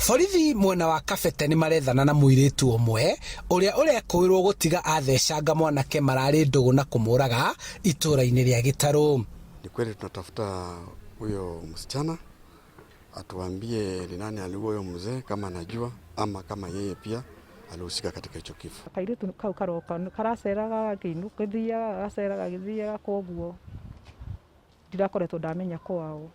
Borithi mwena wa Kabete nĩ marethana na mũirĩtu ũmwe ũrĩa ũrekũĩrwo gũtiga athecanga mwanake mararĩ ndũgũ na kũmũraga itũra-inĩ rĩa Gĩtarũ. Ni kweli tunatafuta huyo msichana atuambie ni nani aliua huyo mzee, kama anajua ama kama yeye pia alihusika katika hicho kifo. Kairĩtu kau karoka karaceraga gĩinũkĩthiaga gaceraga gĩthiaga koguo ndirakoretwo ndamenya kwao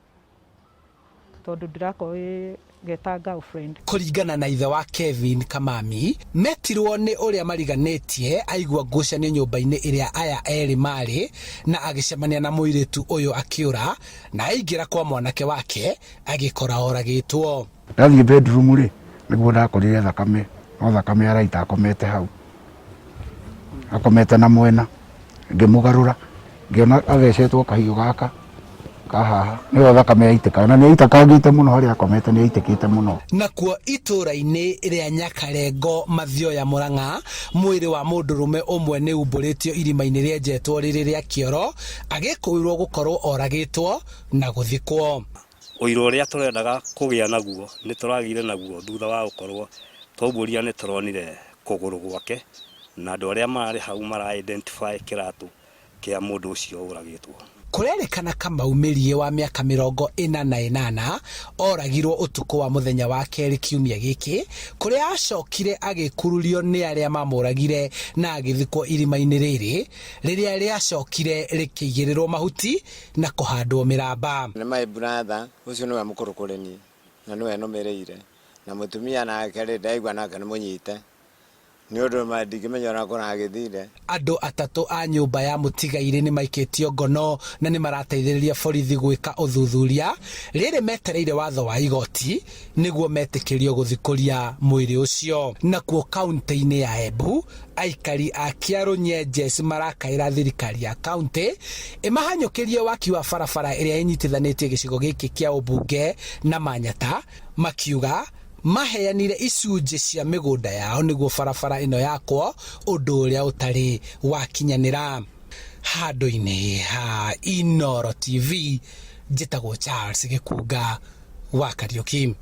tondũ ndirakorwo geta girlfriend. Kũringana na ithe wa Kevin Kamami, metirwo nĩ ũrĩa mariganĩtie aigua ngucanio nyũmba-inĩ ĩrĩa aya erĩ marĩ na agĩcemania na mũirĩtu ũyũ akĩũra na aingĩra kwa mwanake wake agĩkora oragĩtwo. Ndathiĩ bedroom rĩ nĩguo ndakorire thakame, no thakame araita akomete hau, akomete na mwena, ngĩmũgarũra ngĩona athecetwo kahiũ gaka kahaha nĩyo thakame yaitĩka na nĩyaitĩkangĩte mũno harĩa akomete nĩyaitĩkĩte mũno. Nakuo itũra-inĩ rĩa Nyakarengo Mathioya Mũrang'a, mwĩrĩ wa mũndũrũme ũmwe nĩ umbũrĩtio irima-inĩ rĩenjetwo rĩrĩ rĩa kĩoro agĩkũĩrwo gũkorwo oragĩtwo na gũthikwo. Ũira ũrĩa tũrendaga kũgĩa naguo nĩ tũragire naguo thutha wa gũkorwo twaumburia nĩ tũronire kũgũrũ gwake na andũ arĩa marĩ hau mara-identify kĩratũ kĩa mũndũ ũcio ũragĩtwo. Karerĩkana Kamaumirie wa mĩaka 48 oragirwo ũtukũ wa mũthenya wa kerĩ kiumia gĩkĩ, kũrĩa acokire agĩkururio nĩ arĩa mamũragire na agĩthikwo irima-inĩ rĩrĩa rĩacokire rĩkĩigĩrĩrwo mahuti na kũhandwo mĩramba. Nĩ my brother ũcio nĩwe mũkũrũ kũrĩ niĩ na nĩwe nũmĩrĩire na mũtumia nake rĩ ndaigua nake nĩ mũnyite nĩ ũndũ ndingĩmenya ona kũrĩa agĩthire. Andũ atatũ a nyũmba ya mũtigairĩ nĩ maikĩtio ngono na nĩ marateithĩrĩria borithi gwĩka ũthuthuria rĩrĩ metereire watho wa igoti nĩguo metĩkĩrio gũthikũria mwĩrĩ ũcio. Nakuo kaunti-inĩ ya Embu, aikari a Kĩarũ marakaĩra thirikari ya kaunti ĩmahanyũkĩrie waki wa barabara ĩrĩa ĩnyitithanĩtie gĩcigo gĩkĩ kĩa ũmbunge na Manyata, makiuga maheanire icunjĩ cia mĩgũnda yao nĩguo barabara ĩno yakwo ũndũ ũrĩa ũtarĩ wakinyanĩra. Handũ-inĩ ha NGERO TV, njĩtagwo Charles Gĩkunga wa Kariũki.